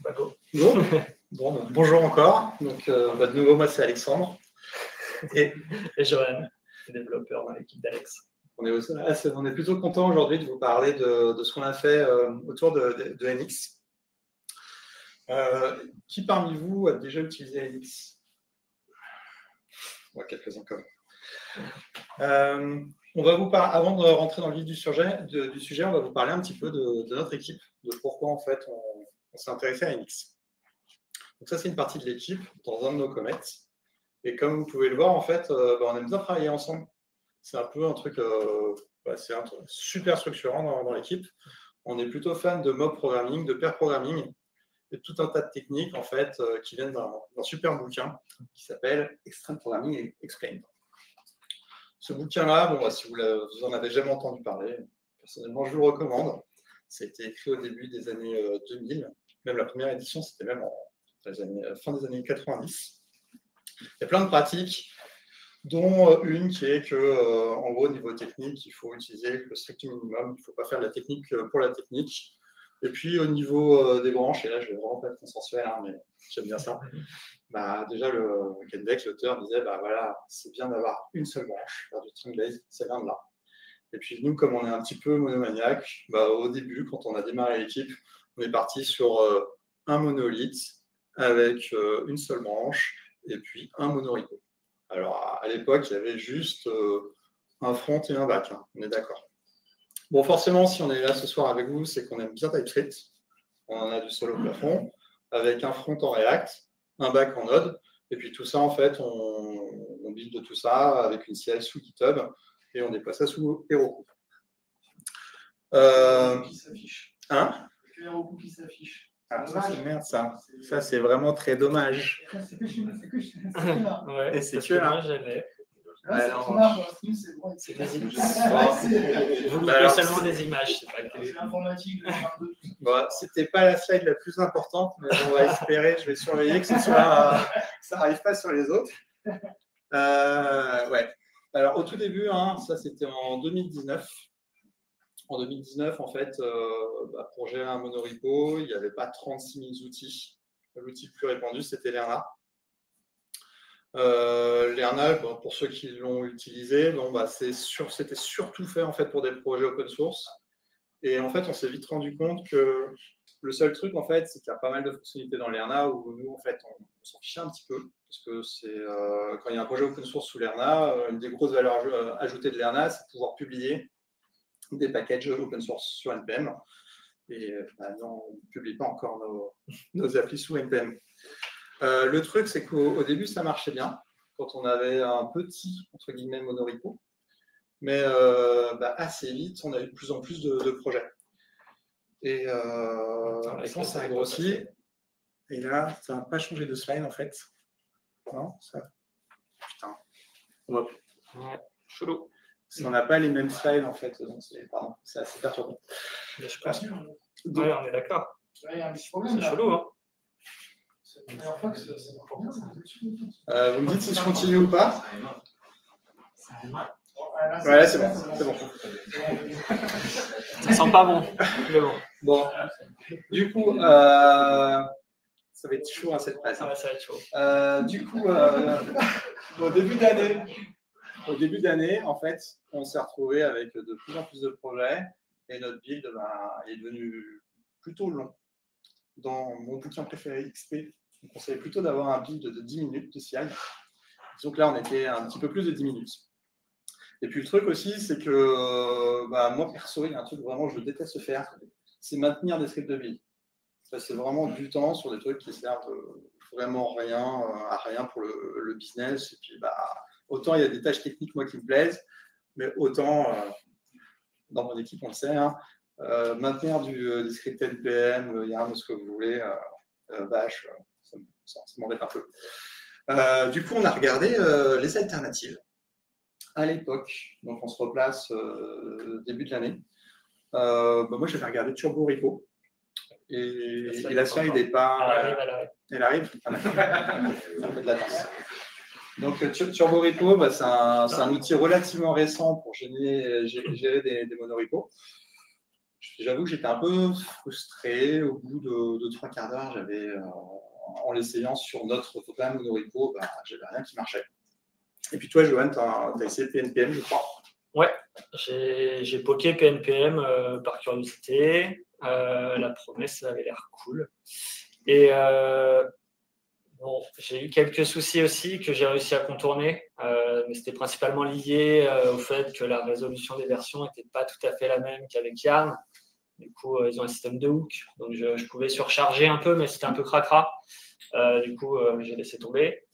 Go. Bon, bonjour encore. Donc, de nouveau, moi, c'est Alexandre. Et Johan, développeur dans l'équipe d'Alex. On est plutôt content aujourd'hui de vous parler de ce qu'on a fait autour de NX. Qui parmi vous a déjà utilisé NX? Quelques-uns quand même. On va vous parler, avant de rentrer dans le vif du sujet, on va vous parler un petit peu de notre équipe, de pourquoi en fait on s'est intéressé à NX. Donc ça, c'est une partie de l'équipe dans un de nos commits. Et comme vous pouvez le voir, en fait, on aime bien travailler ensemble. C'est un peu un truc, c'est un truc super structurant dans l'équipe. On est plutôt fan de mob programming, de pair programming, et tout un tas de techniques en fait qui viennent d'un super bouquin qui s'appelle Extreme Programming Explained. Ce bouquin-là, si vous en avez jamais entendu parler, personnellement, je vous le recommande. Ça a été écrit au début des années 2000. Même la première édition, c'était même fin des années 90. Il y a plein de pratiques, dont une qui est que, en gros, au niveau technique, il faut utiliser le strict minimum. Il ne faut pas faire de la technique pour la technique. Et puis, au niveau des branches, et là, je ne vais vraiment pas être consensuel, mais j'aime bien ça. Déjà, Ken Beck, l'auteur, disait c'est bien d'avoir une seule branche, faire du string base, ça vient de là. Et puis, nous, comme on est un petit peu monomaniaque, au début, quand on a démarré l'équipe, on est parti sur un monolithe avec une seule branche et puis un monorepo. Alors, à l'époque, il y avait juste un front et un back, on est d'accord. Bon, forcément, si on est là ce soir avec vous, c'est qu'on aime bien TypeScript. On en a du sol au plafond, avec un front en React, un back en Node, et puis tout ça, en fait, on build de tout ça avec une CI sous GitHub, et on déploie ça sous Heroku. Qui s'affiche. Le Heroku qui s'affiche. Ah, ça, c'est merde, ça. Ça, c'est vraiment très dommage. C'est que Et c'est que là. C'est des images. Vous mettez seulement des images, c'est pas que c'est l'informatique. C'était pas la slide la plus importante, mais on va espérer, je vais surveiller que ça n'arrive pas sur les autres. Alors, au tout début, ça c'était en 2019. En 2019, en fait, pour gérer un monorepo, il n'y avait pas 36 000 outils. L'outil le plus répandu, c'était Lerna. Lerna, pour ceux qui l'ont utilisé, c'était surtout fait en fait pour des projets open source. Et en fait, on s'est vite rendu compte que le seul truc, en fait, c'est qu'il y a pas mal de fonctionnalités dans Lerna où nous, en fait, on s'en fichait un petit peu. Parce que c'est quand il y a un projet open source sous Lerna, une des grosses valeurs ajoutées de Lerna, c'est de pouvoir publier des packages open source sur NPM. Et non, on ne publie pas encore nos applis sous NPM. Le truc, c'est qu'au début, ça marchait bien, quand on avait un petit, entre guillemets, monorepo. Mais assez vite, on a eu de plus en plus de projets. Et quand ça a grossi, et là, ça n'a pas changé de slide, en fait. Non, ça... Putain. Ouais, chelou. On n'a pas les mêmes slides, en fait. Donc c'est assez perturbant. Mais je pense. Ouais, on est d'accord. Il y a un petit problème. C'est chelou, C'est la première fois que ça marche bien. Vous me dites si je continue ou pas? Ouais, c'est bon. Ça sent pas bon. Mais bon. Du coup, ça va être chaud cette presse. Ça va être chaud. Du coup, au début d'année, en fait, on s'est retrouvé avec de plus en plus de projets et notre build est devenu plutôt long. Dans mon bouquin préféré XP, on conseillait plutôt d'avoir un build de 10 minutes de CI. Donc là, on était un petit peu plus de 10 minutes. Et puis le truc aussi, c'est que moi, perso, il y a un truc vraiment que je déteste faire, c'est maintenir des scripts de build. C'est vraiment du temps sur des trucs qui servent vraiment à rien pour le business. Et puis, autant il y a des tâches techniques, moi, qui me plaisent, mais autant, dans mon équipe, on le sait, maintenir des scripts NPM, YARN, ce que vous voulez, Bash, ça m'embête un peu. Du coup, on a regardé les alternatives à l'époque. Donc, on se replace début de l'année. Moi, j'avais regardé TurboRepo. Et la slide n'est pas... Elle arrive. Ça fait de la danse. Donc, TurboRepo, c'est un outil relativement récent pour gérer des monorepos. j'avoue que j'étais un peu frustré. Au bout de 3/4 d'heure, en l'essayant sur notre total monorepo, j'avais rien qui marchait. Et puis toi, Johan, tu as essayé PNPM, je crois. Ouais, j'ai poké PNPM par curiosité. La promesse avait l'air cool. Et bon, j'ai eu quelques soucis aussi que j'ai réussi à contourner, mais c'était principalement lié au fait que la résolution des versions n'était pas tout à fait la même qu'avec Yarn. Du coup, ils ont un système de hook, donc je pouvais surcharger un peu, mais c'était un peu cracra. Du coup, j'ai laissé tomber.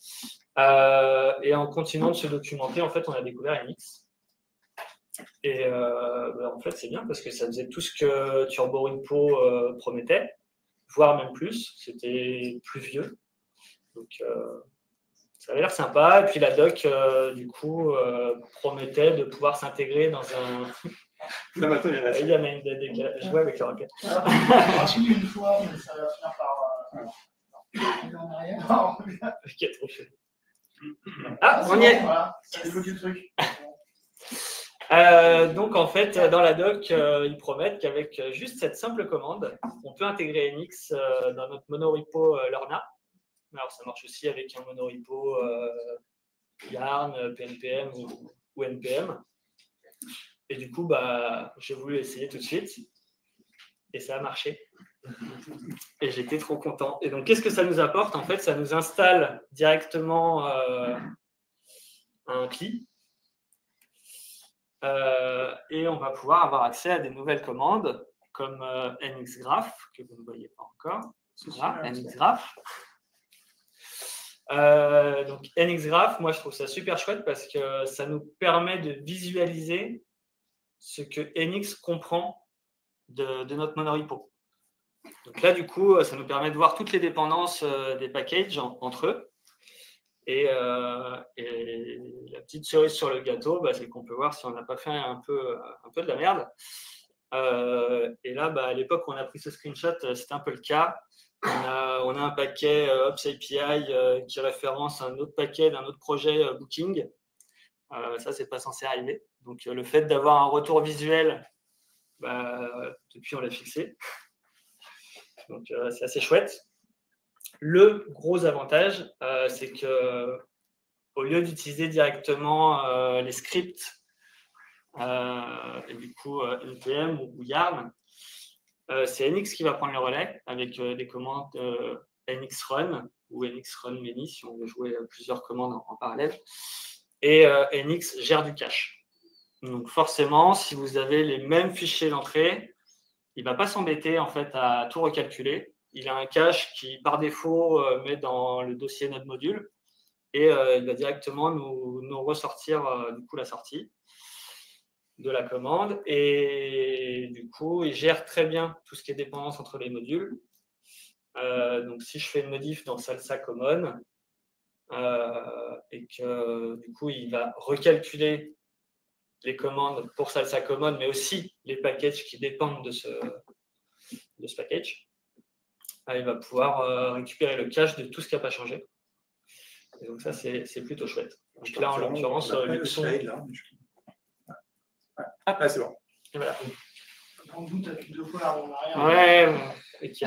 Et en continuant de se documenter, en fait, on a découvert NX. Et en fait, c'est bien parce que ça faisait tout ce que Turbo Repo promettait, voire même plus. C'était plus vieux. Donc, ça avait l'air sympa. Et puis, la doc, du coup, promettait de pouvoir s'intégrer dans un. Il y a même des jouets avec le rocket. J'ai une fois, mais ça va finir par. En arrière. Qui est trop chaud. Ah, on y est. Voilà, ça débloque le truc. Donc en fait, dans la doc, ils promettent qu'avec juste cette simple commande, on peut intégrer NX dans notre monorepo Lorna. Alors ça marche aussi avec un monorepo Yarn, PNPM ou NPM. Et du coup, j'ai voulu essayer tout de suite. Et ça a marché. Et j'étais trop content. Et donc, qu'est-ce que ça nous apporte? En fait, ça nous installe directement un CLI. Et on va pouvoir avoir accès à des nouvelles commandes comme NXGraph, que vous ne voyez pas encore. Voilà, NXGraph. Donc NXGraph, moi je trouve ça super chouette parce que ça nous permet de visualiser ce que NX comprend de notre monorepo. Donc là, du coup, ça nous permet de voir toutes les dépendances des packages entre eux. Et la petite cerise sur le gâteau, c'est qu'on peut voir si on n'a pas fait un peu de la merde. Et là, à l'époque où on a pris ce screenshot, c'était un peu le cas. On a un paquet Ops API qui référence un autre paquet d'un autre projet Booking. Ça, c'est pas censé arriver. Donc, le fait d'avoir un retour visuel, depuis, on l'a fixé. Donc, c'est assez chouette. Le gros avantage, c'est que au lieu d'utiliser directement les scripts et du coup NPM ou Yarn, c'est NX qui va prendre le relais avec des commandes NX Run ou NX Run Many si on veut jouer plusieurs commandes en parallèle. Et NX gère du cache. Donc forcément, si vous avez les mêmes fichiers d'entrée, il ne va pas s'embêter en fait à tout recalculer. Il a un cache qui, par défaut, met dans le dossier notre module et il va directement nous ressortir du coup la sortie de la commande. Et du coup, il gère très bien tout ce qui est dépendance entre les modules. Donc, si je fais une modif dans Salsa Common et que du coup, il va recalculer les commandes pour Salsa Common, mais aussi les packages qui dépendent de ce package, il va pouvoir récupérer le cache de tout ce qui n'a pas changé. Et donc ça, c'est plutôt chouette. Donc là, en l'occurrence, c'est bon. Et voilà. On doute avec 2 fois en arrière. Ouais, ok.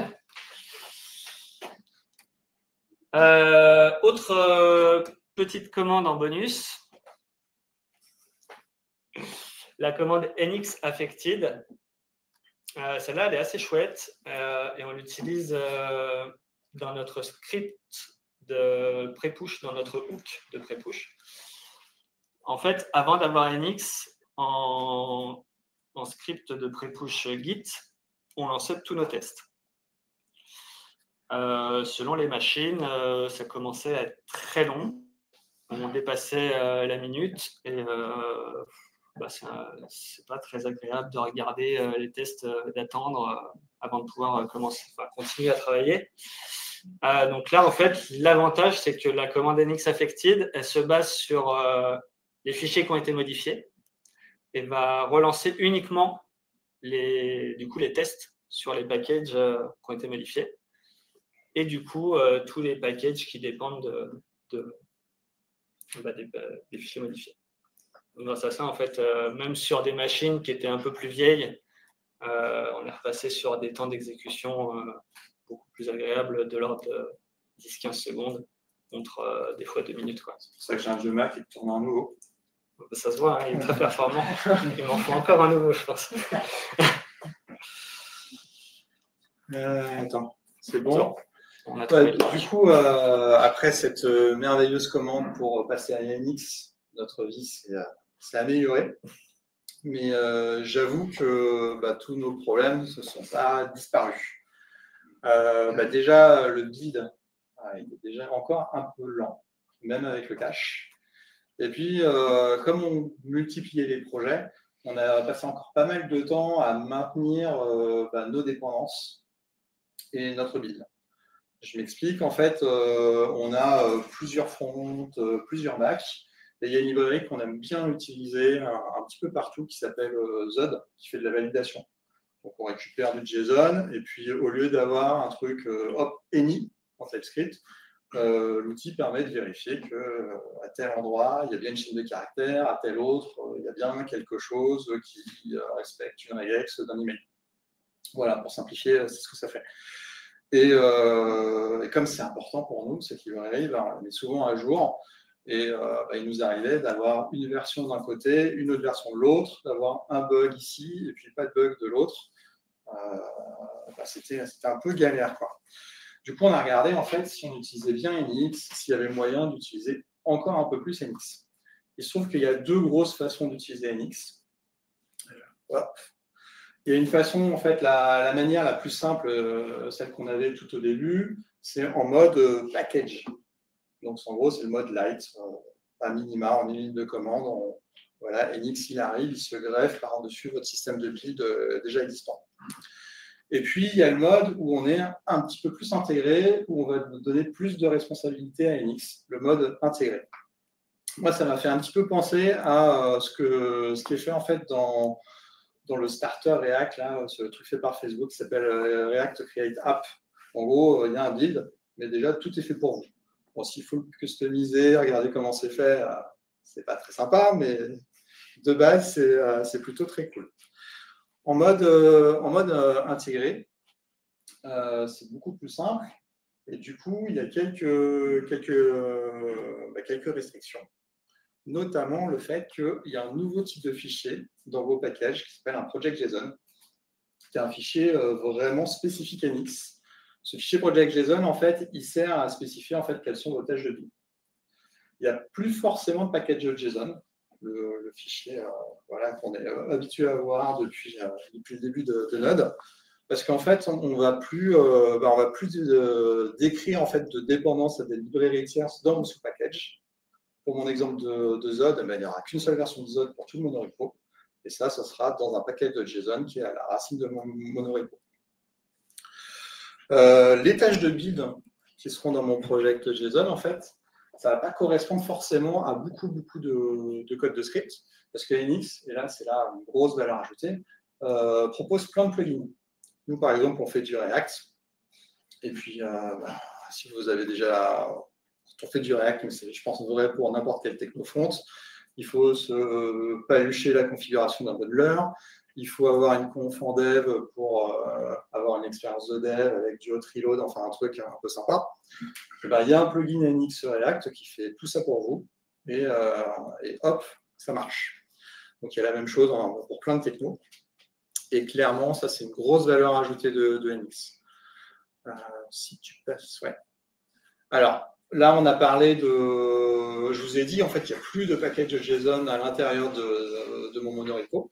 Autre petite commande en bonus. La commande NX Affected. Celle-là, elle est assez chouette et on l'utilise dans notre script de pré-push, dans notre hook de pré-push. En fait, avant d'avoir NX en script de pré-push Git, on lançait tous nos tests. Selon les machines, ça commençait à être très long. On dépassait la minute et c'est pas très agréable de regarder les tests, d'attendre avant de pouvoir continuer à travailler. Donc là, en fait, l'avantage, c'est que la commande NX Affected, elle se base sur les fichiers qui ont été modifiés et va relancer uniquement les tests sur les packages qui ont été modifiés. Et du coup, tous les packages qui dépendent des fichiers modifiés. Donc, grâce à ça, en fait, même sur des machines qui étaient un peu plus vieilles, On est repassé sur des temps d'exécution beaucoup plus agréables, de l'ordre de 10-15 secondes, contre des fois 2 minutes. C'est pour ça que j'ai un vieux Mac et que tourne un nouveau. Ça se voit, hein, il est très performant. Il m'en faut encore un nouveau, je pense. Attends, c'est bon. Ouais, du coup, après cette merveilleuse commande pour passer à NX, notre vie s'est améliorée. Mais j'avoue que tous nos problèmes ne se sont pas disparus. Déjà, le build, il est déjà encore un peu lent, même avec le cache. Et puis, comme on multipliait les projets, on a passé encore pas mal de temps à maintenir nos dépendances et notre build. Je m'explique, en fait, on a plusieurs fronts, plusieurs Macs, et il y a une librairie qu'on aime bien utiliser un petit peu partout qui s'appelle Zod, qui fait de la validation. Donc on récupère du JSON, et puis au lieu d'avoir un truc any en TypeScript, l'outil permet de vérifier qu'à tel endroit, il y a bien une chaîne de caractères, à tel autre, il y a bien quelque chose qui respecte une regex d'un email. Voilà, pour simplifier, c'est ce que ça fait. Et comme c'est important pour nous, cette librairie, on est souvent à jour. Et il nous arrivait d'avoir une version d'un côté, une autre version de l'autre, d'avoir un bug ici et puis pas de bug de l'autre. C'était un peu galère, quoi. Du coup, on a regardé en fait si on utilisait bien NX, s'il y avait moyen d'utiliser encore un peu plus NX. Il se trouve qu'il y a deux grosses façons d'utiliser NX. Voilà. Il y a une façon, en fait, la manière la plus simple, celle qu'on avait tout au début, c'est en mode package. Donc, en gros, c'est le mode light, à minima, en une ligne de commande. Voilà, NX, il arrive, il se greffe par-dessus votre système de build déjà existant. Et puis, il y a le mode où on est un petit peu plus intégré, où on va donner plus de responsabilité à NX, le mode intégré. Moi, ça m'a fait un petit peu penser à ce qui est fait en fait dans le starter React, là, ce truc fait par Facebook qui s'appelle React Create App. En gros, il y a un build, mais déjà, tout est fait pour vous. Bon, s'il faut le customiser, regarder comment c'est fait, c'est pas très sympa, mais de base, c'est plutôt très cool. En mode intégré, c'est beaucoup plus simple. Et du coup, il y a quelques restrictions. Notamment le fait qu'il y a un nouveau type de fichier dans vos packages qui s'appelle un project.json, qui est un fichier vraiment spécifique à NX. Ce fichier project.json, en fait, il sert à spécifier en fait, quelles sont vos tâches de build. Il n'y a plus forcément de package.json, le fichier qu'on est habitué à voir depuis le début de Node, parce qu'en fait, on va plus décrire en fait, de dépendance à des librairies tierces dans vos sous-packages. Pour mon exemple de Zod, il n'y aura qu'une seule version de Zod pour tout le monorepo. Et ça sera dans un paquet de JSON qui est à la racine de mon monorepo. Les tâches de build qui seront dans mon project JSON, en fait, ça ne va pas correspondre forcément à beaucoup de code de script, parce que NX, et là c'est là une grosse valeur ajoutée, propose plein de plugins. Nous, par exemple, on fait du React, et puis si vous avez déjà... Quand on fait du React, mais c'est, je pense, vrai pour n'importe quel technofront, il faut se palucher la configuration d'un bundler, il faut avoir une conf en dev pour avoir une expérience de dev avec du hot reload, enfin un truc un peu sympa. Et il y a un plugin NX React qui fait tout ça pour vous, et hop, ça marche. Donc il y a la même chose pour plein de technos, et clairement, ça c'est une grosse valeur ajoutée de NX. Si tu passes, ouais. Alors, là, on a parlé de... Je vous ai dit, en fait, il n'y a plus de package JSON à l'intérieur de mon monorepo.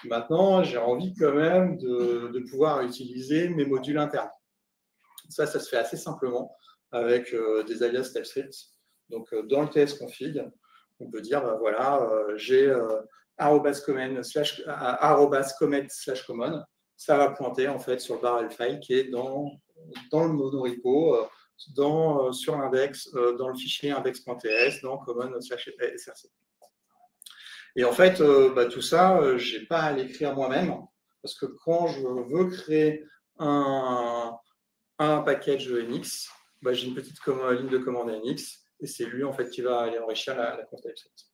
Maintenant, j'ai envie quand même de pouvoir utiliser mes modules internes. Ça se fait assez simplement avec des alias TypeScript. Donc, dans le tsconfig, on peut dire, j'ai @command/common. Ça va pointer, en fait, sur le barrel file qui est dans le monorepo, sur l'index, dans le fichier index.ts, dans common/src. Et en fait, tout ça, je n'ai pas à l'écrire moi-même, parce que quand je veux créer un package NX, j'ai une petite ligne de commande NX, et c'est lui en fait qui va aller enrichir la conf TypeScript.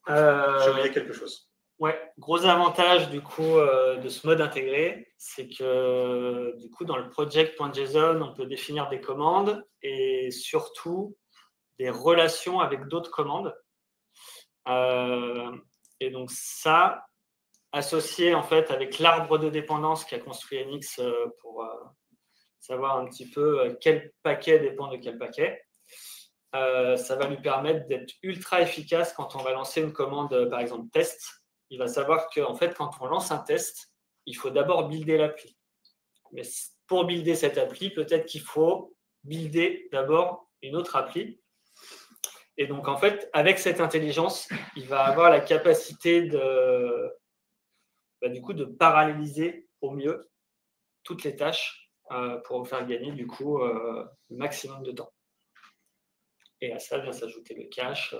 Je voyais quelque chose. Ouais, gros avantage du coup de ce mode intégré, c'est que du coup dans le project.json, on peut définir des commandes et surtout des relations avec d'autres commandes. Et donc ça, associé en fait avec l'arbre de dépendance qu'a construit NX pour savoir un petit peu quel paquet dépend de quel paquet, ça va lui permettre d'être ultra efficace quand on va lancer une commande, par exemple test. Il va savoir qu'en fait, quand on lance un test, il faut d'abord builder l'appli. Mais pour builder cette appli, peut-être qu'il faut builder d'abord une autre appli. Et donc, en fait, avec cette intelligence, il va avoir la capacité du coup, de paralléliser au mieux toutes les tâches pour vous faire gagner du coup le maximum de temps. Et à ça vient s'ajouter le cache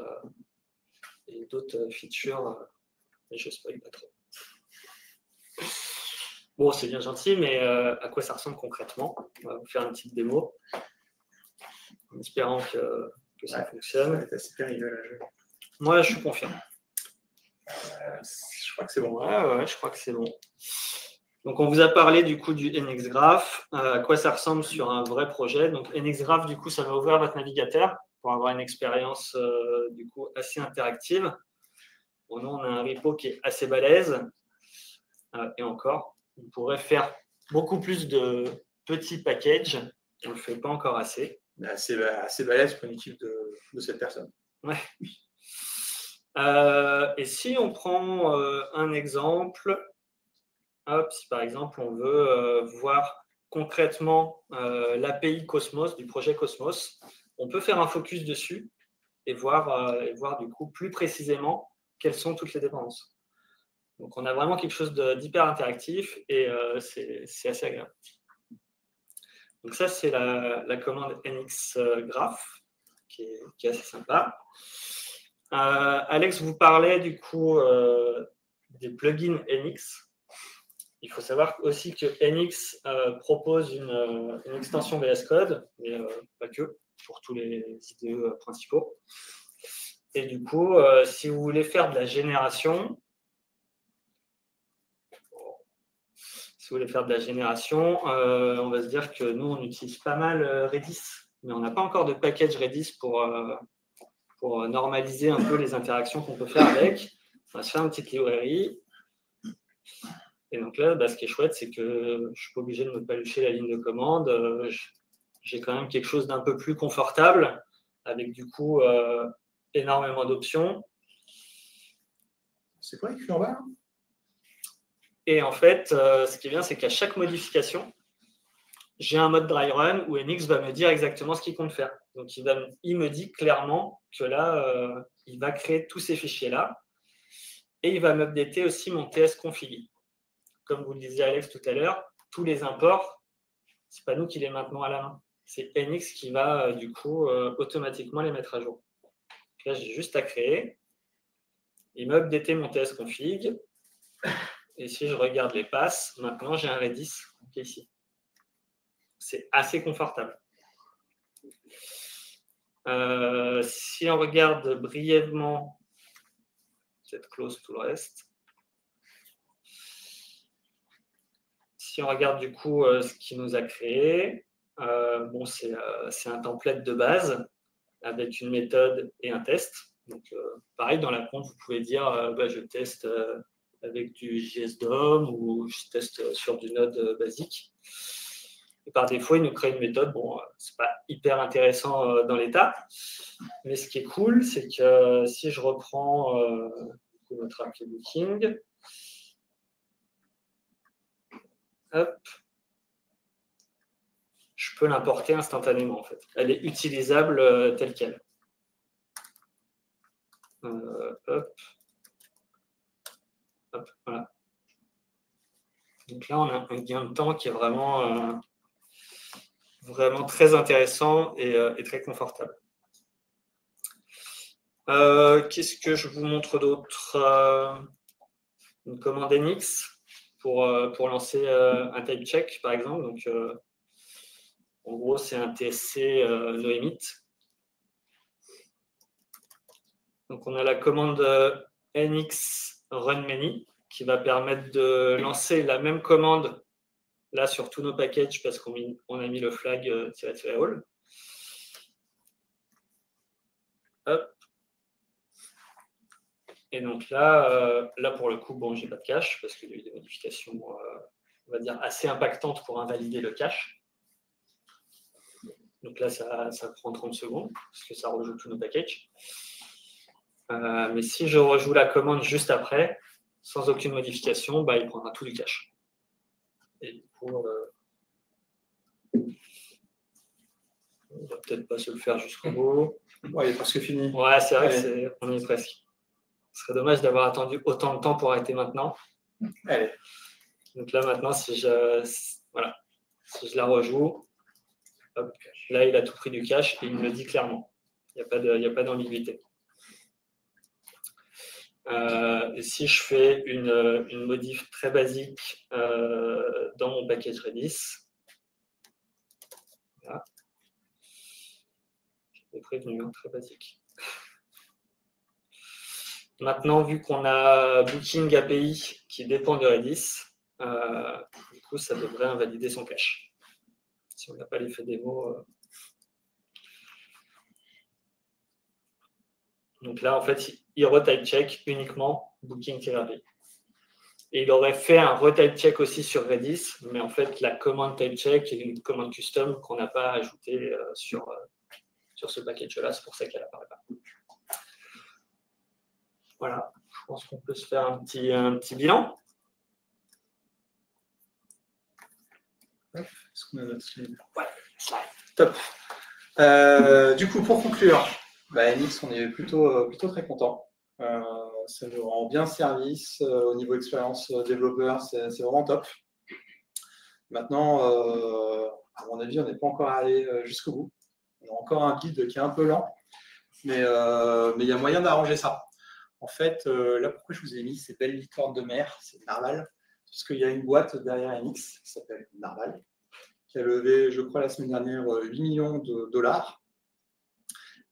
et d'autres features, mais je ne spoil pas trop. Bon, c'est bien gentil, mais à quoi ça ressemble concrètement? On va vous faire une petite démo, en espérant que ça fonctionne. C'est super rigolo. Moi, je suis confiant. Je crois que c'est bon. Ouais, je crois que c'est bon. Donc, on vous a parlé du coup du NXGraph, à quoi ça ressemble sur un vrai projet. Donc, NXGraph, du coup, ça va ouvrir votre navigateur pour avoir une expérience du coup assez interactive. Bon, nous, on a un repo qui est assez balèze. Et encore, on pourrait faire beaucoup plus de petits packages. On ne le fait pas encore assez. Mais assez balèze pour une équipe de cette personne. Ouais. Et si on prend un exemple, hop, si par exemple on veut voir concrètement l'API Cosmos, du projet Cosmos, on peut faire un focus dessus et voir du coup plus précisément quelles sont toutes les dépendances. Donc on a vraiment quelque chose d'hyper interactif et c'est assez agréable. Donc ça, c'est la commande NXGraph qui est assez sympa. Alex vous parlait du coup des plugins NX. Il faut savoir aussi que NX propose une extension VS Code, mais pas que, pour tous les IDE principaux. Et du coup, si vous voulez faire de la génération, on va se dire que nous, on utilise pas mal Redis, mais on n'a pas encore de package Redis pour normaliser un peu les interactions qu'on peut faire avec. On va se faire une petite librairie. Et donc là, ce qui est chouette, c'est que je ne suis pas obligé de me palucher la ligne de commande. J'ai quand même quelque chose d'un peu plus confortable, avec du coup énormément d'options. C'est quoi écrit en bas? Et en fait, ce qui est bien, c'est qu'à chaque modification, j'ai un mode dry run où NX va me dire exactement ce qu'il compte faire. Donc, il me dit clairement que là, il va créer tous ces fichiers-là. Et il va m'updater aussi mon tsconfig. Comme vous le disiez, Alex, tout à l'heure, tous les imports, ce n'est pas nous qui les maintenons à la main. C'est NX qui va, du coup, automatiquement les mettre à jour. Donc là, j'ai juste à créer. Il m'a updaté mon tsconfig. Et si je regarde les passes, maintenant, j'ai un Redis qui est ici. C'est assez confortable. Si on regarde brièvement, peut-être close tout le reste. Si on regarde du coup ce qu'il nous a créé, c'est un template de base avec une méthode et un test. Donc, pareil, dans la compte, vous pouvez dire je teste avec du JS-DOM ou je teste sur du Node basique. Et par défaut, il nous crée une méthode. Bon, c'est pas hyper intéressant dans l'état, mais ce qui est cool, c'est que si je reprends notre appli Booking, hop, je peux l'importer instantanément en fait. Elle est utilisable telle qu'elle. Hop, voilà. Donc là, on a un gain de temps qui est vraiment très intéressant et très confortable. Qu'est-ce que je vous montre d'autre? Une commande NX pour lancer un type check, par exemple. Donc, en gros, c'est un TSC NoEmit. Donc, on a la commande NX Run Many qui va permettre de lancer la même commande là sur tous nos packages parce qu'on a mis le flag -all. Hop. Et donc là, pour le coup, bon, j'ai pas de cache parce qu'il y a eu des modifications, on va dire, assez impactantes pour invalider le cache. Donc là, ça prend 30 secondes parce que ça rejoue tous nos packages. Mais si je rejoue la commande juste après, sans aucune modification, bah, il prendra tout du cache. Et du coup, on va peut-être pas se le faire jusqu'au bout. Ouais, il est presque fini. Ouais, c'est vrai qu'on y est presque. Ce serait dommage d'avoir attendu autant de temps pour arrêter maintenant. Allez. Donc là, maintenant, si je la rejoue, hop, là, il a tout pris du cache et il me le dit clairement. Il n'y a pas d'ambiguïté. Et si je fais une modif très basique dans mon package Redis, voilà. J'ai prévenu, très basique. Maintenant, vu qu'on a Booking API qui dépend de Redis, du coup, ça devrait invalider son cache. Si on n'a pas l'effet démo. Donc là, en fait, il retype check uniquement Booking-API. Et il aurait fait un retype check aussi sur Redis, mais en fait, la commande type check est une commande custom qu'on n'a pas ajoutée sur ce package-là. C'est pour ça qu'elle n'apparaît pas. Voilà, je pense qu'on peut se faire un petit bilan. Est-ce qu'on a notre slide? Ouais, slide. Top. Du coup, pour conclure, NX, on est plutôt très content. Ça nous rend bien service au niveau expérience développeur, c'est vraiment top. Maintenant, à mon avis, on n'est pas encore allé jusqu'au bout. On a encore un guide qui est un peu lent, mais il y a moyen d'arranger ça. En fait, là, pourquoi je vous ai mis ces belles licornes de mer, c'est Narval, parce qu'il y a une boîte derrière NX qui s'appelle Narval, qui a levé, je crois, la semaine dernière 8 millions de dollars.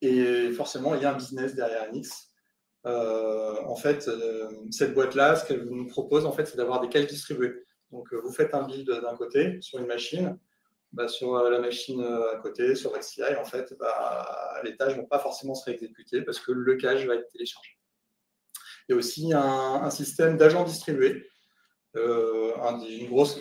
Et forcément, il y a un business derrière NX. En fait, cette boîte-là, ce qu'elle nous propose, en fait, c'est d'avoir des caches distribuées. Donc, vous faites un build d'un côté sur une machine, sur la machine à côté, sur votre CI, en fait, les tâches ne vont pas forcément se réexécuter parce que le cache va être téléchargé. Il y a aussi un système d'agents distribués. Une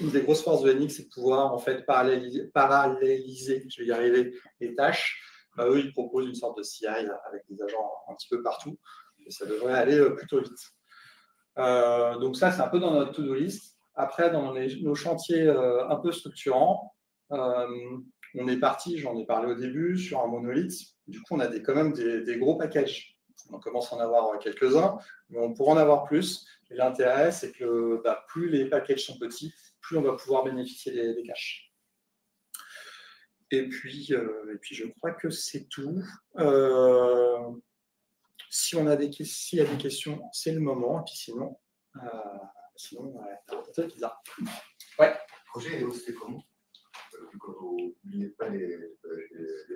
des grosses forces de NX, c'est de pouvoir en fait paralléliser, je vais y arriver, les tâches. Eux, ils proposent une sorte de CI avec des agents un petit peu partout. Et ça devrait aller plutôt vite. Donc ça, c'est un peu dans notre to-do list. Après, dans nos chantiers un peu structurants, on est parti, j'en ai parlé au début, sur un monolithe. Du coup, on a quand même des gros packages. On commence à en avoir quelques-uns, mais on pourra en avoir plus. Et l'intérêt, c'est que plus les packages sont petits, plus on va pouvoir bénéficier des caches. Et puis, je crois que c'est tout. S'il y a des questions, c'est le moment. Et puis sinon, c'est bizarre. Ouais. Le projet est hosté comment? Vous ne publiez pas les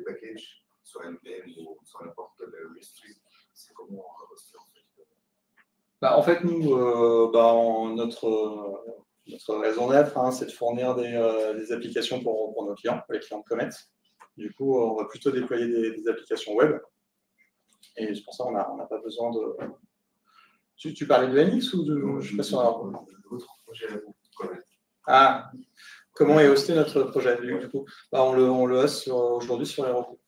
packages sur NPM ou sur n'importe quel registry. C'est comment hosté en fait? En fait, nous, notre raison d'être, c'est de fournir des applications pour nos clients, pour les clients de Comet. Du coup, on va plutôt déployer des applications web. Et c'est pour ça qu'on n'a pas besoin de. Tu parlais de NX ou de. Je ne sais pas sur votre projet à vous, Comet. Ah, comment est hosté notre projet? Du coup, on le host aujourd'hui sur Heroku.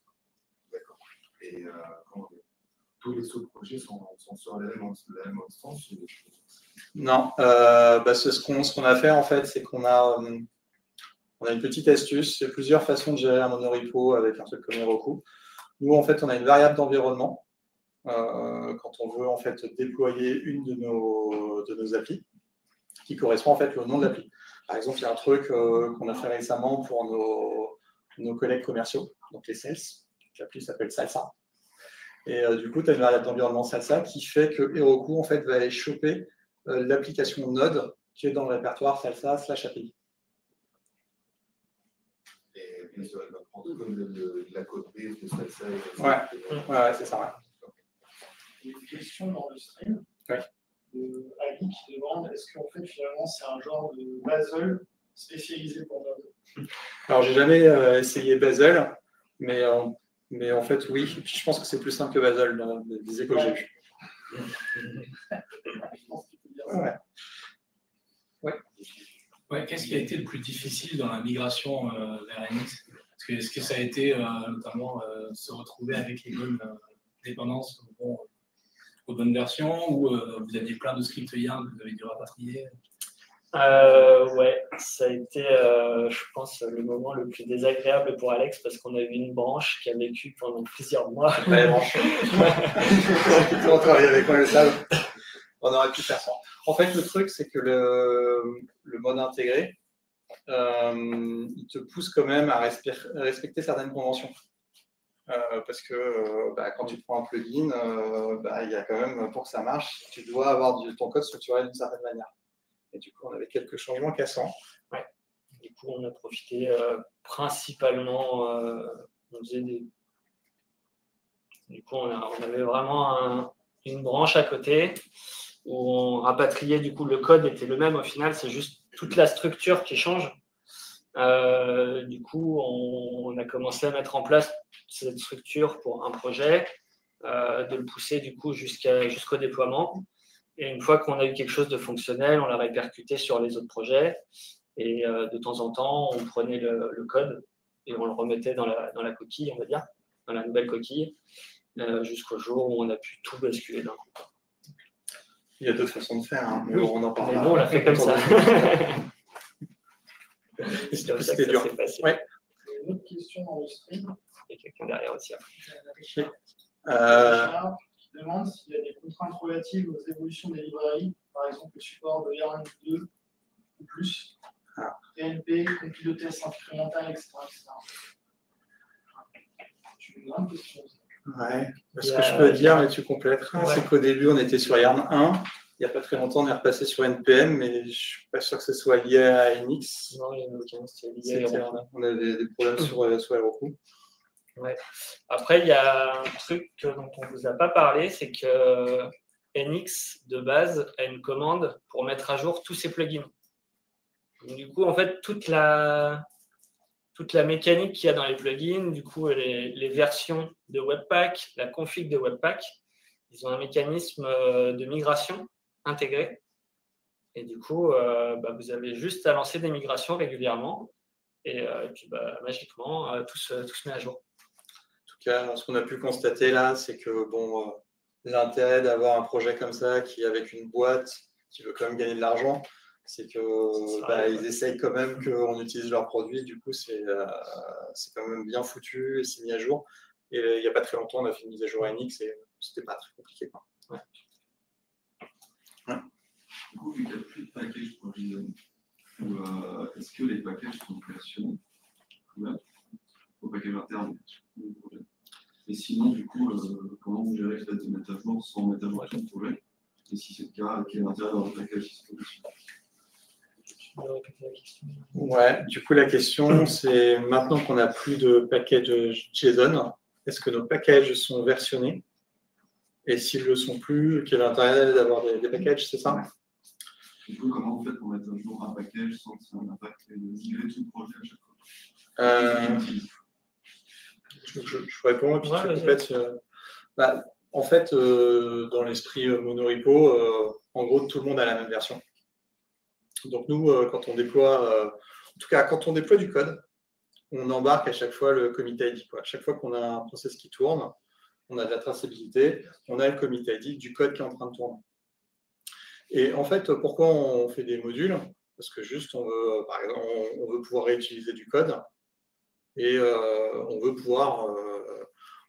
D'accord. Et tous les autres projets sont sur la même instance? Non. Ce qu'on a fait, en fait, c'est qu'on a une petite astuce. Il y a plusieurs façons de gérer un monorepo avec un truc comme Heroku. Nous, en fait, on a une variable d'environnement quand on veut en fait déployer une de nos applis qui correspond en fait au nom de l'appli. Par exemple, il y a un truc qu'on a fait récemment pour nos collègues commerciaux, donc les sales. L'appli s'appelle Salsa. Et du coup, tu as une variable d'environnement Salsa qui fait que Heroku en fait va aller choper l'application Node qui est dans le répertoire Salsa/API. Et bien sûr, elle va prendre comme la code base de Salsa. Ouais, c'est ça. Ouais. Une question dans le stream. Ali qui demande est-ce qu'en fait, finalement, c'est un genre de Basel spécialisé pour Node? Alors, j'ai jamais essayé Basel, mais en fait, oui. Je pense que c'est plus simple que Basel dans des échos que j'ai vus. Ouais, qu'est-ce qui a été le plus difficile dans la migration vers NX? Est-ce que ça a été notamment se retrouver avec les bonnes dépendances aux bonnes versions, ou vous aviez plein de scripts Yarn que vous avez dû rapatrier? Ouais, ça a été, je pense, le moment le plus désagréable pour Alex parce qu'on a eu une branche qui a vécu pendant plusieurs mois. Ouais, branche. Ceux qui ont travaillé avec moi le savent. On aurait pu faire ça. En fait, le truc, c'est que le mode intégré, il te pousse quand même à respecter certaines conventions. Parce que quand tu prends un plugin, il y a quand même, pour que ça marche, tu dois avoir ton code structuré d'une certaine manière. Et du coup, on avait quelques changements cassants. Ouais. Du coup, on a profité principalement, on faisait du coup, on avait vraiment une branche à côté où on rapatriait, du coup, le code était le même au final, c'est juste toute la structure qui change. Du coup, on a commencé à mettre en place cette structure pour un projet, de le pousser du coup jusqu'au déploiement. Et une fois qu'on a eu quelque chose de fonctionnel, on l'a répercuté sur les autres projets. Et de temps en temps, on prenait le code et on le remettait dans la coquille, on va dire, dans la nouvelle coquille, jusqu'au jour où on a pu tout basculer d'un coup. Il y a d'autres façons de faire, hein, mais oui, on en parlera. Mais bon, on l'a fait comme ça. C'est comme ça que dur. Passé. Ouais. Une autre question dans le stream. Il y a quelqu'un derrière aussi. Richard qui demande s'il y a des contraintes relatives aux évolutions des librairies, par exemple le support de Yarn 2 ou plus, PNP, compilotest incrémental, etc. C'est une grande question. Ouais. Ce que je peux dire, mais tu complèteras, c'est qu'au début, on était sur Yarn 1. Il n'y a pas très longtemps, on est repassé sur NPM, mais je ne suis pas sûr que ce soit lié à NX. Non, il y en a aucun, c'était lié à Heroku. On a des problèmes sur Heroku. Ouais. Après, il y a un truc dont on ne vous a pas parlé, c'est que NX, de base, a une commande pour mettre à jour tous ses plugins. Donc, du coup, en fait, toute la mécanique qu'il y a dans les plugins, du coup, les versions de Webpack, la config de Webpack, ils ont un mécanisme de migration intégré. Et du coup, vous avez juste à lancer des migrations régulièrement. Et puis, magiquement, tout se met à jour. En tout cas, ce qu'on a pu constater là, c'est que l'intérêt d'avoir un projet comme ça, qui avec une boîte, qui veut quand même gagner de l'argent, c'est qu'ils essayent quand même qu'on utilise leurs produits. Du coup, c'est quand même bien foutu et c'est mis à jour. Et il n'y a pas très longtemps, on a fait une mise à jour NX et c'était pas très compliqué. Ouais. Du coup, vu qu'il n'y a plus de package pour JSON, est-ce que les packages sont versionnés au package interne du projet? Et sinon, du coup, comment vous gérez le fait de mettre à jour sans mettre à jour tout le projet? Et si c'est le cas, quel est l'intérêt d'avoir le package qui se trouve dessus? Ouais, du coup, la question, c'est maintenant qu'on n'a plus de package JSON, est-ce que nos packages sont versionnés? Et s'ils ne le sont plus, quel est l'intérêt d'avoir des packages, c'est ça? Du coup, comment vous faites pour mettre à jour un package sans que ça ait un impact et de migrer tout le projet à chaque fois? Je réponds et puis tu complètes. En fait, dans l'esprit monorepo, en gros, tout le monde a la même version. Donc nous, quand on déploie, en tout cas, quand on déploie du code, on embarque à chaque fois le commit ID. À chaque fois qu'on a un process qui tourne, on a de la traçabilité, on a le commit ID du code qui est en train de tourner. Et en fait, pourquoi on fait des modules? Parce que juste, on veut, par exemple, on veut pouvoir réutiliser du code et on veut pouvoir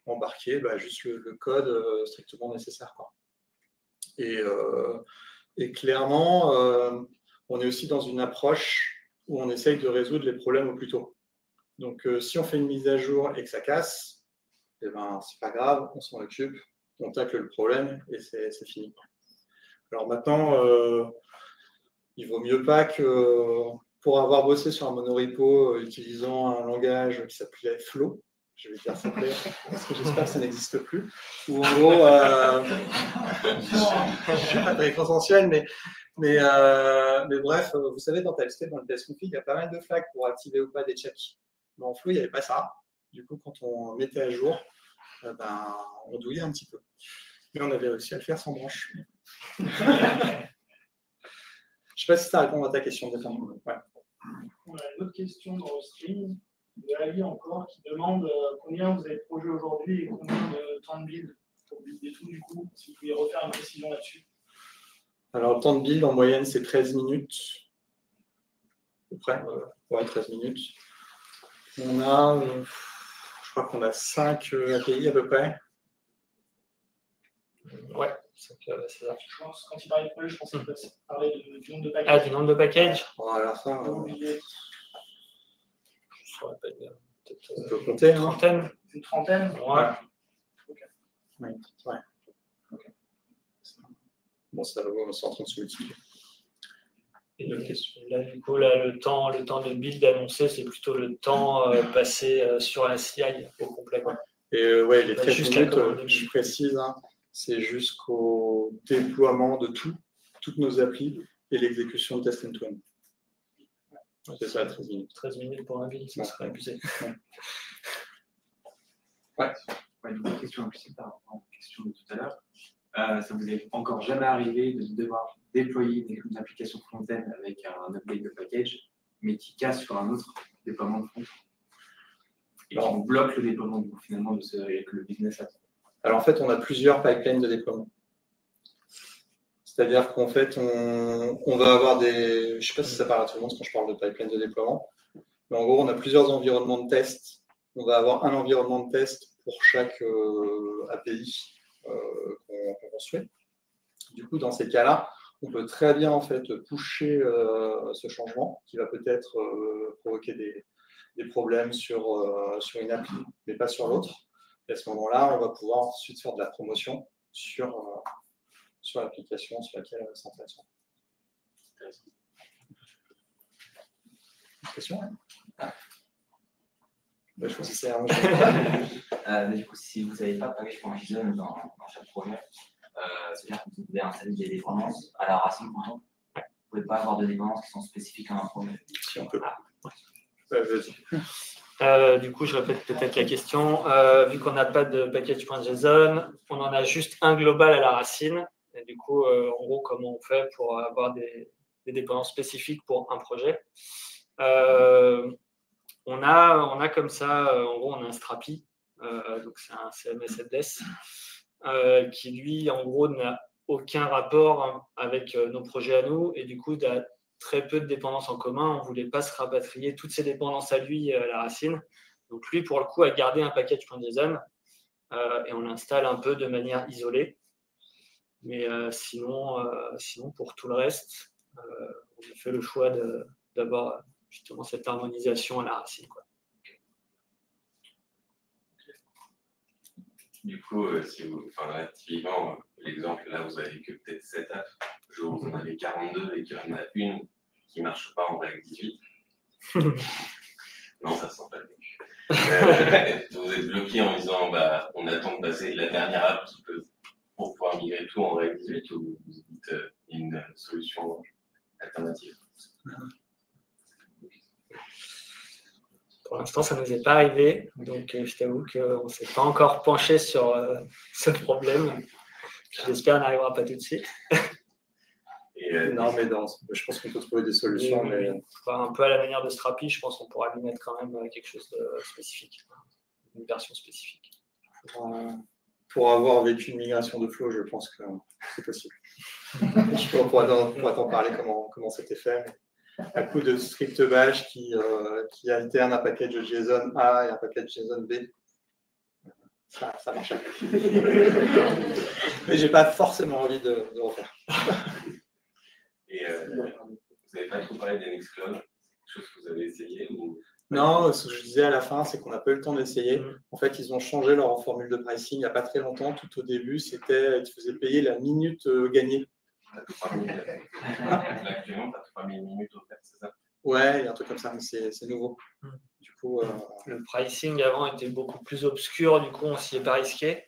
embarquer juste le code strictement nécessaire, quoi. Et clairement, on est aussi dans une approche où on essaye de résoudre les problèmes au plus tôt. Donc, si on fait une mise à jour et que ça casse, c'est pas grave, on s'en occupe, on tacle le problème et c'est fini. Alors maintenant, il vaut mieux pas que pour avoir bossé sur un monorepo utilisant un langage qui s'appelait Flow, je vais dire ça parce que j'espère que ça n'existe plus. Ou en gros, je ne suis pas très consensuel, mais bref, vous savez, dans TypeScript, dans le TS-config, il y a pas mal de flags pour activer ou pas des checks. Mais en Flow, il n'y avait pas ça. Du coup, quand on mettait à jour, on douillait un petit peu. Mais on avait réussi à le faire sans branche. Je ne sais pas si ça répond à ta question. Ouais. On a une autre question dans le stream, de Ali encore, qui demande combien vous avez de projets aujourd'hui et combien de temps de build pour builder tout du coup, si vous pouvez refaire une précision là-dessus. Alors, le temps de build, en moyenne, c'est 13 minutes. À peu près, ouais, 13 minutes. On a, je crois qu'on a 5 API à peu près. Ouais, c'est ça. Je pense, quand il parlait de projet, je pensais qu'il parlait du nombre de packages. Ah, du nombre de packages. Voilà, ça, On Je saurais pas dire. on peut compter. Une trentaine. Une trentaine. Ouais. Okay. Ouais. Okay. Bon, ça va, c'est en train de se multiplier. Et là, du coup, là, le temps de build annoncé, c'est plutôt le temps passé sur la CI au complet. Quoi. Et ouais, les 13 juste minutes, je précise, hein, c'est jusqu'au déploiement de toutes nos applis et l'exécution de test end-to-end. C'est ça, 13 minutes. 13 minutes pour un build, ça serait abusé. Ouais. Une question implicite par rapport à la question de tout à l'heure. Ça vous est encore jamais arrivé de devoir déployer une application front-end avec un update de package, mais qui casse sur un autre déploiement de front et qui vous bloque le déploiement finalement avec le business. Alors en fait, on a plusieurs pipelines de déploiement. C'est-à-dire qu'en fait, on va avoir des... Je ne sais pas si ça parle à tout le monde quand je parle de pipeline de déploiement, mais en gros, on a plusieurs environnements de test. On va avoir un environnement de test pour chaque API qu'on construit. Du coup, dans ces cas-là, on peut très bien en fait pusher ce changement qui va peut-être provoquer des problèmes sur une appli, mais pas sur l'autre. Et à ce moment-là, on va pouvoir ensuite faire de la promotion sur l'application sur laquelle c'est intéressant. Question, je pense que c'est un... Du coup, si vous n'avez pas de package.json dans chaque projet, c'est-à-dire que vous devez installer des dépendances à la racine, par exemple, vous ne pouvez pas avoir de dépendances qui sont spécifiques à un projet. Si on peut. Du coup, je répète peut-être la question. Vu qu'on n'a pas de package.json, on en a juste un global à la racine. Et du coup, en gros, comment on fait pour avoir des dépendances spécifiques pour un projet? On a comme ça, en gros, on a un Strapi, donc c'est un CMS headless, qui lui, en gros, n'a aucun rapport avec nos projets à nous, et du coup, il a très peu de dépendances en commun. On ne voulait pas se rapatrier toutes ces dépendances à lui à la racine. Donc lui, pour le coup, a gardé un package.json, et on l'installe un peu de manière isolée. Mais sinon, pour tout le reste, on a fait le choix d'avoir justement cette harmonisation à la racine, quoi. Du coup, typiquement, l'exemple là, vous avez que peut-être 7 apps. Le jour où vous en avez 42 et qu'il y en a une qui ne marche pas en React 18. Non, ça ne sent pas le vécu. Vous êtes bloqué en disant on attend de passer la dernière app qui peut pour pouvoir migrer tout en React 18 ou vous dites une solution alternative? Pour l'instant, ça ne nous est pas arrivé, donc je t'avoue qu'on ne s'est pas encore penché sur ce problème. J'espère qu'on n'arrivera pas tout de suite. Non, mais je pense qu'on peut trouver des solutions. Mais... un peu à la manière de Strapi, je pense qu'on pourra lui mettre quand même quelque chose de spécifique, une version spécifique. Pour avoir vécu une migration de Flow, je pense que c'est possible. Je pourrais t'en parler comment c'était fait. Un coup de script bash qui alterne un package JSON A et un package JSON B. Ça marche. Mais j'ai pas forcément envie de refaire. Et vous n'avez pas trop parlé d'NXCloud, quelque chose que vous avez essayé ou... Non, ce que je disais à la fin, c'est qu'on n'a pas eu le temps d'essayer. En fait, ils ont changé leur formule de pricing il n'y a pas très longtemps. Tout au début, ils faisaient payer la minute gagnée. Actuellement, tu as 3000 minutes offertes, c'est ça? Ouais, il y a un truc comme ça, mais c'est nouveau. Du coup, Le pricing avant était beaucoup plus obscur, du coup on s'y est pas risqué.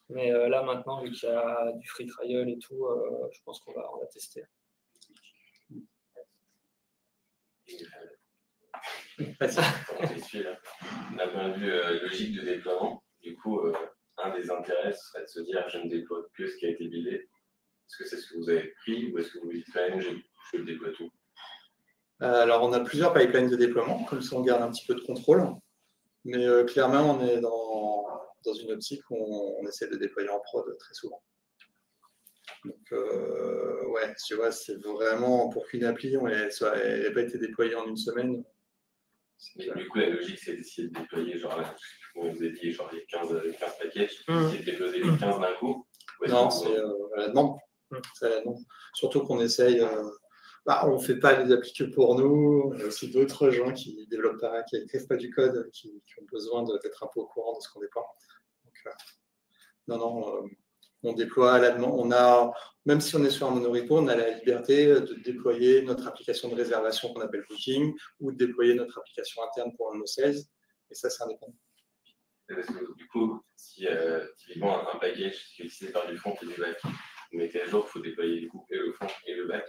Mais là maintenant, vu qu'il y a du free trial et tout, je pense qu'on va tester. D'un point de vue logique de déploiement, du coup, un des intérêts serait de se dire je ne déploie que ce qui a été buildé. Est-ce que c'est ce que vous avez pris ou est-ce que vous dites quand même je déploie tout? Alors, on a plusieurs pipelines de déploiement, comme ça on garde un petit peu de contrôle. Mais clairement, on est dans une optique où on essaie de déployer en prod très souvent. Donc, ouais, tu vois, c'est vraiment pour qu'une appli, elle n'ait pas été déployée en une semaine. Mais du coup, la logique, c'est d'essayer de déployer, genre, on vous a dit, genre, les 15 packages, essayer de déployer les 15 d'un coup. Non, c'est à la demande. C'est à la demande. Surtout qu'on essaye. On ne fait pas les applis que pour nous. Il y a aussi d'autres gens qui développent pas, qui n'écrivent pas du code, qui ont besoin d'être un peu au courant de ce qu'on déploie. Donc, on déploie à la demande. Même si on est sur un monorepo, on a la liberté de déployer notre application de réservation qu'on appelle Booking ou de déployer notre application interne pour un no sales. Et ça, c'est indépendant. Parce que du coup, si typiquement un package qui est utilisé par du front et du back, vous mettez à jour, il faut déployer du coup et le front et le back.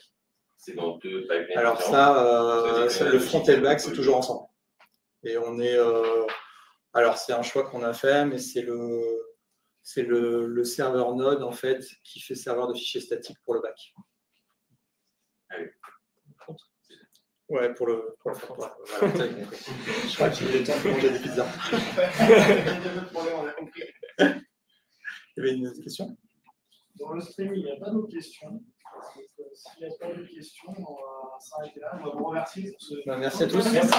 C'est dans deux pipelines. Alors ça, le front et le back, c'est toujours ensemble. Et on est. Alors c'est un choix qu'on a fait, mais c'est le serveur Node en fait qui fait serveur de fichiers statiques pour le back. Ah oui. Ouais, pour le front. Voilà, je crois qu'il est temps de manger des pizzas. On a compris. Il y avait une autre question? Dans le stream, il n'y a pas d'autres questions. S'il n'y a pas de questions, on va s'arrêter là. On va vous remercier pour ce. Merci à tous. Merci.